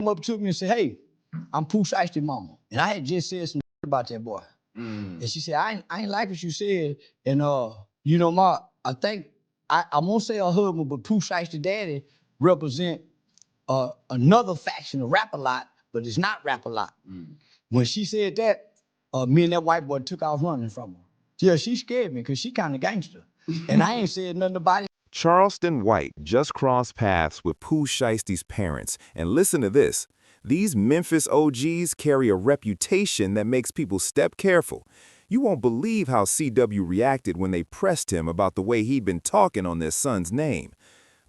Come up to me and said, "Hey, I'm Pooh Shiesty mama." And I had just said some about that boy. And she said, I ain't like what you said. And you know, I think I won't say her husband, but Pooh Shiesty daddy represent another faction of rap a lot, but it's not rap a lot. When she said that, me and that white boy took off running from her. Yeah, she scared me because she kind of gangster. And I ain't said nothing about it. Charleston White just crossed paths with Pooh Shiesty's parents, and listen to this. These Memphis OGs carry a reputation that makes people step careful. You won't believe how CW reacted when they pressed him about the way he'd been talking on their son's name.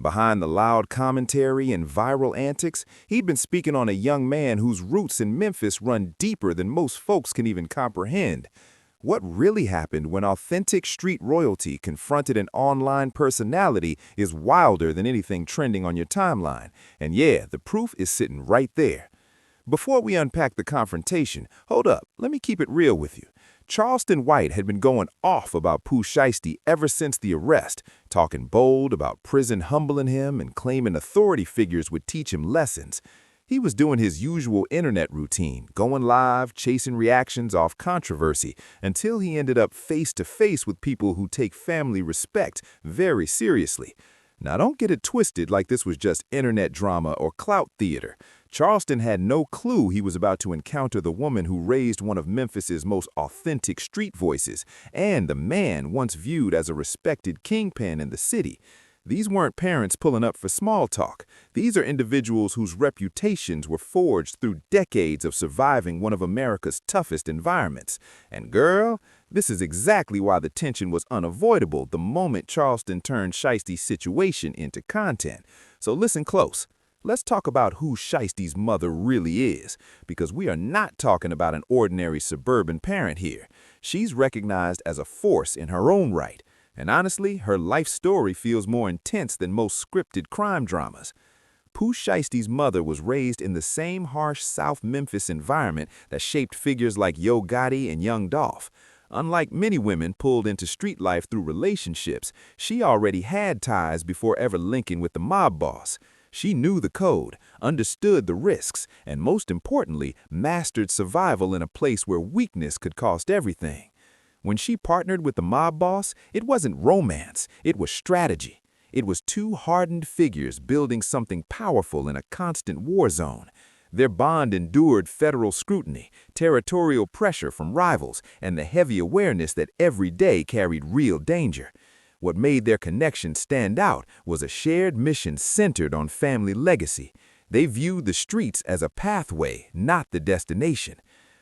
Behind the loud commentary and viral antics, he'd been speaking on a young man whose roots in Memphis run deeper than most folks can even comprehend. What really happened when authentic street royalty confronted an online personality is wilder than anything trending on your timeline. And yeah, the proof is sitting right there. Before we unpack the confrontation, hold up, let me keep it real with you. Charleston White had been going off about Pooh Shiesty ever since the arrest, talking bold about prison humbling him and claiming authority figures would teach him lessons. He was doing his usual internet routine, going live, chasing reactions off controversy, until he ended up face-to-face with people who take family respect very seriously. Now don't get it twisted like this was just internet drama or clout theater. Charleston had no clue he was about to encounter the woman who raised one of Memphis's most authentic street voices, and the man once viewed as a respected kingpin in the city. These weren't parents pulling up for small talk. These are individuals whose reputations were forged through decades of surviving one of America's toughest environments. And girl, this is exactly why the tension was unavoidable the moment Charleston turned Shiesty's situation into content. So listen close. Let's talk about who Shiesty's mother really is, because we are not talking about an ordinary suburban parent here. She's recognized as a force in her own right. And honestly, her life story feels more intense than most scripted crime dramas. Pooh Shiesty's mother was raised in the same harsh South Memphis environment that shaped figures like Yo Gotti and Young Dolph. Unlike many women pulled into street life through relationships, she already had ties before ever linking with the mob boss. She knew the code, understood the risks, and most importantly, mastered survival in a place where weakness could cost everything. When she partnered with the mob boss, it wasn't romance, it was strategy. It was two hardened figures building something powerful in a constant war zone. Their bond endured federal scrutiny, territorial pressure from rivals, and the heavy awareness that every day carried real danger. What made their connection stand out was a shared mission centered on family legacy. They viewed the streets as a pathway, not the destination.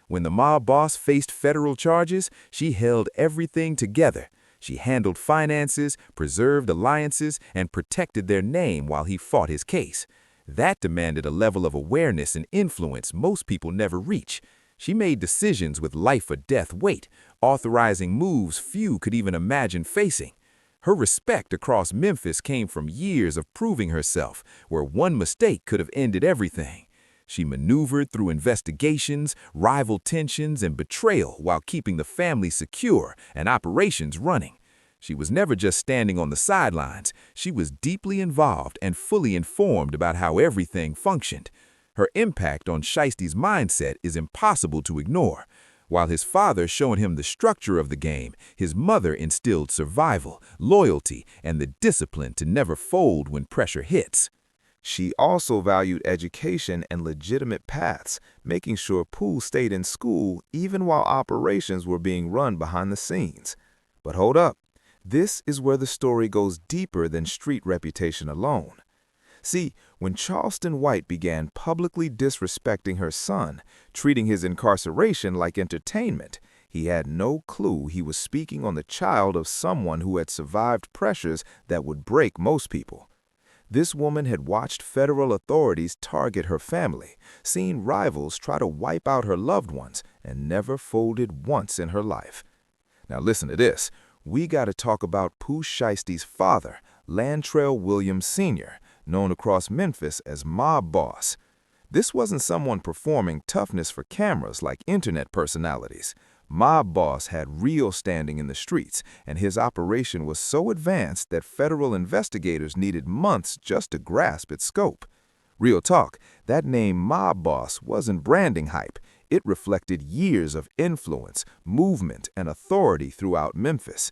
When the mob boss faced federal charges, she held everything together. She handled finances, preserved alliances, and protected their name while he fought his case. That demanded a level of awareness and influence most people never reach. She made decisions with life or death weight, authorizing moves few could even imagine facing. Her respect across Memphis came from years of proving herself, where one mistake could have ended everything. She maneuvered through investigations, rival tensions, and betrayal while keeping the family secure and operations running. She was never just standing on the sidelines. She was deeply involved and fully informed about how everything functioned. Her impact on Shiesty's mindset is impossible to ignore. While his father showed him the structure of the game, his mother instilled survival, loyalty, and the discipline to never fold when pressure hits. She also valued education and legitimate paths, making sure Pooh stayed in school even while operations were being run behind the scenes. But hold up, this is where the story goes deeper than street reputation alone. See, when Charleston White began publicly disrespecting her son, treating his incarceration like entertainment, he had no clue he was speaking on the child of someone who had survived pressures that would break most people. This woman had watched federal authorities target her family, seen rivals try to wipe out her loved ones, and never folded once in her life. Now listen to this. We got to talk about Pooh Shiesty's father, Lantrell Williams Sr., known across Memphis as Mob Boss. This wasn't someone performing toughness for cameras like internet personalities. Mob Boss had real standing in the streets, and his operation was so advanced that federal investigators needed months just to grasp its scope. Real talk, that name mob boss wasn't branding hype. It reflected years of influence, movement, and authority throughout Memphis.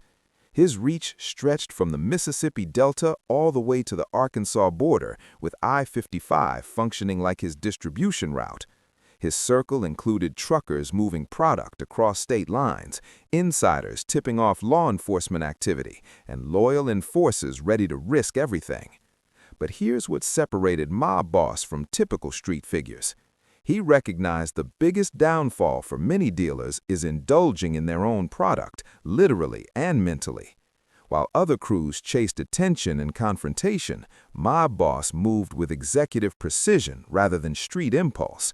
His reach stretched from the Mississippi Delta all the way to the Arkansas border, with I-55 functioning like his distribution route. His circle included truckers moving product across state lines, insiders tipping off law enforcement activity, and loyal enforcers ready to risk everything. But here's what separated mob boss from typical street figures. He recognized the biggest downfall for many dealers is indulging in their own product, literally and mentally. While other crews chased attention and confrontation, mob boss moved with executive precision rather than street impulse.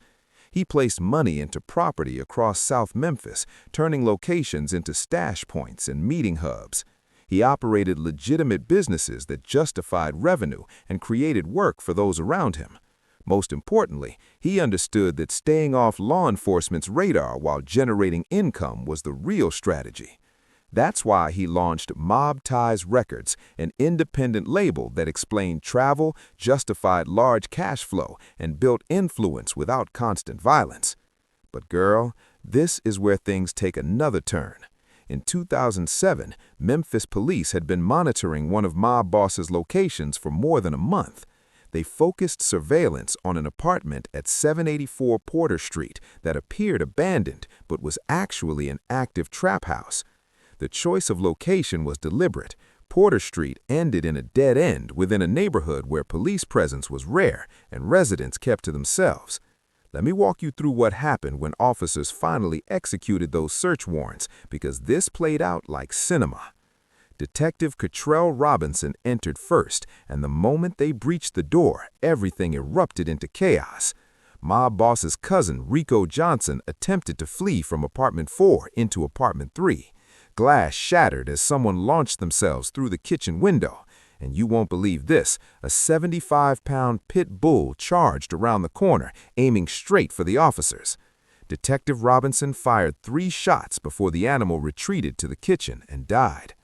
He placed money into property across South Memphis, turning locations into stash points and meeting hubs. He operated legitimate businesses that justified revenue and created work for those around him. Most importantly, he understood that staying off law enforcement's radar while generating income was the real strategy. That's why he launched Mob Ties Records, an independent label that explained travel, justified large cash flow, and built influence without constant violence. But girl, this is where things take another turn. In 2007, Memphis police had been monitoring one of mob boss's locations for more than a month. They focused surveillance on an apartment at 784 Porter Street that appeared abandoned but was actually an active trap house. The choice of location was deliberate. Porter Street ended in a dead end within a neighborhood where police presence was rare and residents kept to themselves. Let me walk you through what happened when officers finally executed those search warrants, because this played out like cinema. Detective Cottrell Robinson entered first, and the moment they breached the door, everything erupted into chaos. Mob boss's cousin, Rico Johnson, attempted to flee from apartment 4 into apartment 3. Glass shattered as someone launched themselves through the kitchen window. And you won't believe this, a 75-pound pit bull charged around the corner, aiming straight for the officers. Detective Robinson fired 3 shots before the animal retreated to the kitchen and died.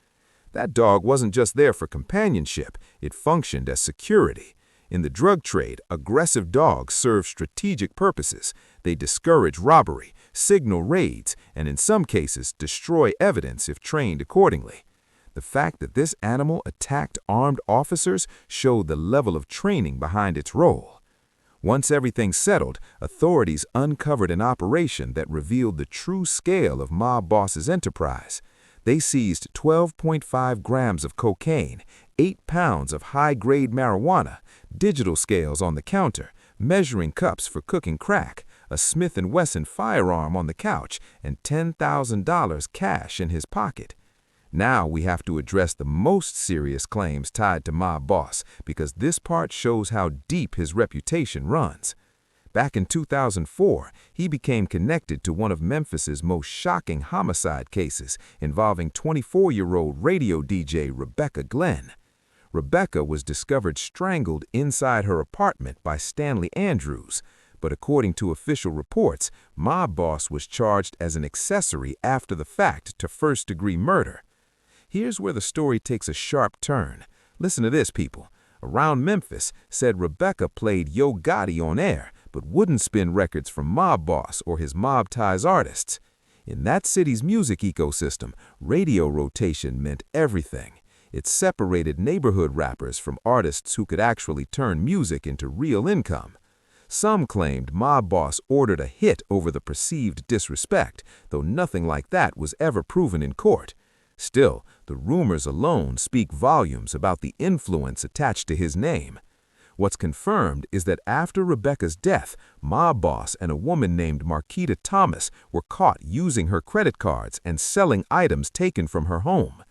That dog wasn't just there for companionship, it functioned as security. In the drug trade, aggressive dogs serve strategic purposes. They discourage robbery, signal raids, and in some cases destroy evidence if trained accordingly. The fact that this animal attacked armed officers showed the level of training behind its role. Once everything settled, authorities uncovered an operation that revealed the true scale of mob boss's enterprise. They seized 12.5 grams of cocaine, 8 pounds of high-grade marijuana, digital scales on the counter, measuring cups for cooking crack, a Smith & Wesson firearm on the couch, and $10,000 cash in his pocket. Now we have to address the most serious claims tied to mob boss, because this part shows how deep his reputation runs. Back in 2004, he became connected to one of Memphis's most shocking homicide cases involving 24-year-old radio DJ Rebecca Glenn. Rebecca was discovered strangled inside her apartment by Stanley Andrews, but according to official reports, mob boss was charged as an accessory after the fact to first-degree murder. Here's where the story takes a sharp turn. Listen to this, people. Around Memphis, said Rebecca played Yo Gotti on air, but wouldn't spin records from mob boss or his mob ties artists. In that city's music ecosystem, radio rotation meant everything. It separated neighborhood rappers from artists who could actually turn music into real income. Some claimed mob boss ordered a hit over the perceived disrespect, though nothing like that was ever proven in court. Still, the rumors alone speak volumes about the influence attached to his name. What's confirmed is that after Rebecca's death, mob boss and a woman named Marquita Thomas were caught using her credit cards and selling items taken from her home.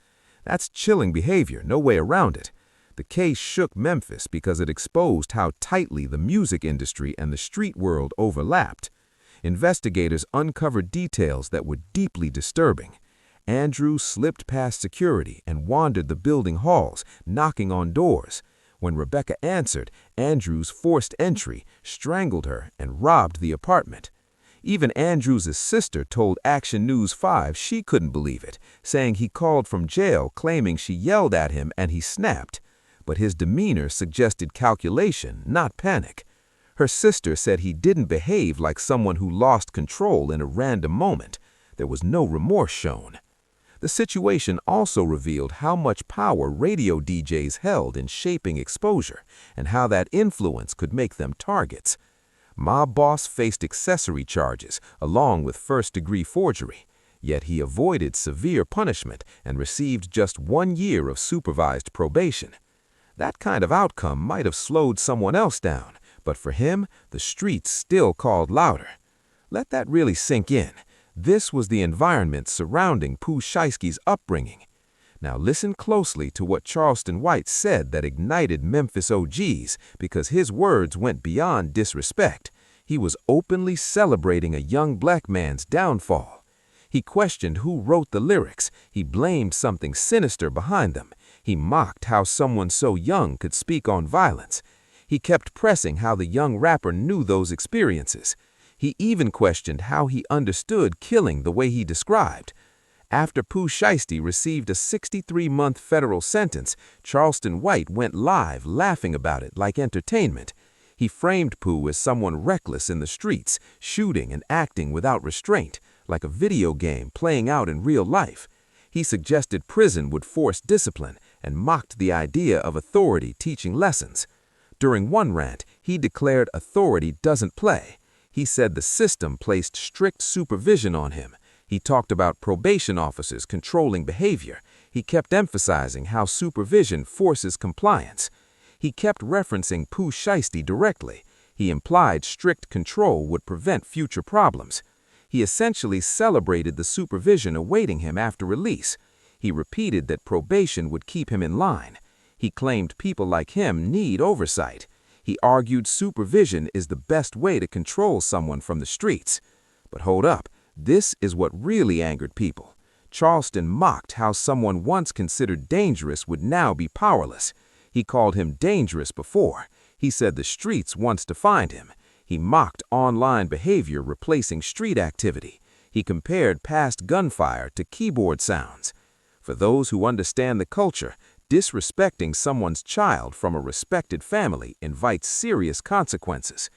That's chilling behavior, no way around it. The case shook Memphis because it exposed how tightly the music industry and the street world overlapped. Investigators uncovered details that were deeply disturbing. Andrews slipped past security and wandered the building halls, knocking on doors. When Rebecca answered, Andrews forced entry, strangled her, and robbed the apartment. Even Andrews' sister told Action News 5 she couldn't believe it, saying he called from jail claiming she yelled at him and he snapped. But his demeanor suggested calculation, not panic. Her sister said he didn't behave like someone who lost control in a random moment. There was no remorse shown. The situation also revealed how much power radio DJs held in shaping exposure and how that influence could make them targets. Mob Boss faced accessory charges along with first-degree forgery, yet he avoided severe punishment and received just 1 year of supervised probation. That kind of outcome might have slowed someone else down, but for him, the streets still called louder. Let that really sink in. This was the environment surrounding Pooh Shiesty's upbringing. Now listen closely to what Charleston White said that ignited Memphis OGs, because his words went beyond disrespect. He was openly celebrating a young black man's downfall. He questioned who wrote the lyrics. He blamed something sinister behind them. He mocked how someone so young could speak on violence. He kept pressing how the young rapper knew those experiences. He even questioned how he understood killing the way he described. After Pooh Shiesty received a 63-month federal sentence, Charleston White went live laughing about it like entertainment. He framed Pooh as someone reckless in the streets, shooting and acting without restraint, like a video game playing out in real life. He suggested prison would force discipline and mocked the idea of authority teaching lessons. During one rant, he declared authority doesn't play. He said the system placed strict supervision on him. He talked about probation officers controlling behavior. He kept emphasizing how supervision forces compliance. He kept referencing Pooh Shiesty directly. He implied strict control would prevent future problems. He essentially celebrated the supervision awaiting him after release. He repeated that probation would keep him in line. He claimed people like him need oversight. He argued supervision is the best way to control someone from the streets. But hold up, this is what really angered people. Charleston mocked how someone once considered dangerous would now be powerless. He called him dangerous before. He said the streets once defined him. He mocked online behavior replacing street activity. He compared past gunfire to keyboard sounds. For those who understand the culture, disrespecting someone's child from a respected family invites serious consequences.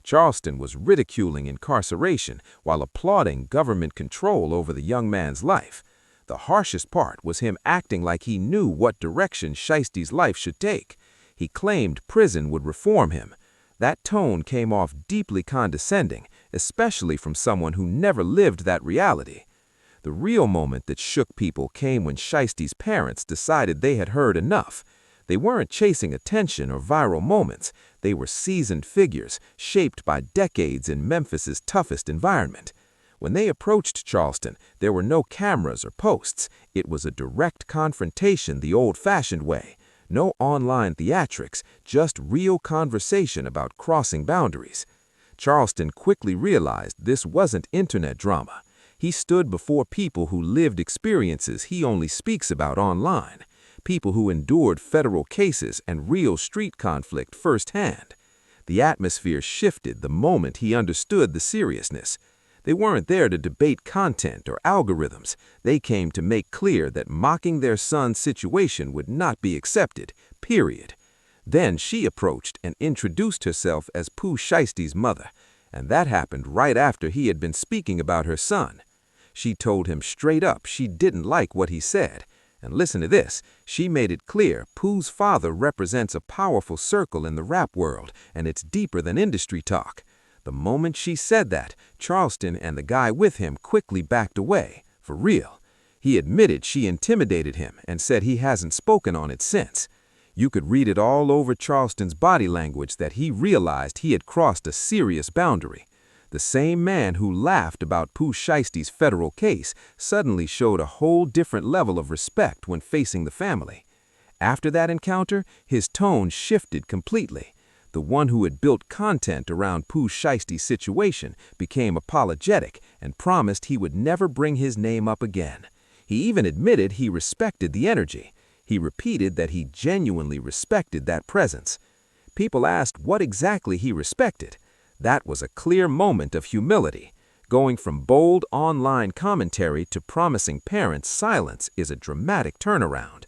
Charleston was ridiculing incarceration while applauding government control over the young man's life. The harshest part was him acting like he knew what direction Shiesty's life should take. He claimed prison would reform him. That tone came off deeply condescending, especially from someone who never lived that reality. The real moment that shook people came when Shiesty's parents decided they had heard enough. They weren't chasing attention or viral moments. They were seasoned figures, shaped by decades in Memphis's toughest environment. When they approached Charleston, there were no cameras or posts. It was a direct confrontation the old-fashioned way. No online theatrics, just real conversation about crossing boundaries. Charleston quickly realized this wasn't internet drama. He stood before people who lived experiences he only speaks about online, people who endured federal cases and real street conflict firsthand. The atmosphere shifted the moment he understood the seriousness. They weren't there to debate content or algorithms. They came to make clear that mocking their son's situation would not be accepted, period. Then she approached and introduced herself as Pooh Shiesty's mother, and that happened right after he had been speaking about her son. She told him straight up she didn't like what he said. And listen to this, she made it clear Pooh's father represents a powerful circle in the rap world, and it's deeper than industry talk. The moment she said that, Charleston and the guy with him quickly backed away, for real. He admitted she intimidated him and said he hasn't spoken on it since. You could read it all over Charleston's body language that he realized he had crossed a serious boundary. The same man who laughed about Pooh Shiesty's federal case suddenly showed a whole different level of respect when facing the family. After that encounter, his tone shifted completely. The one who had built content around Pooh Shiesty's situation became apologetic and promised he would never bring his name up again. He even admitted he respected the energy. He repeated that he genuinely respected that presence. People asked what exactly he respected. That was a clear moment of humility. Going from bold online commentary to promising parents silence is a dramatic turnaround.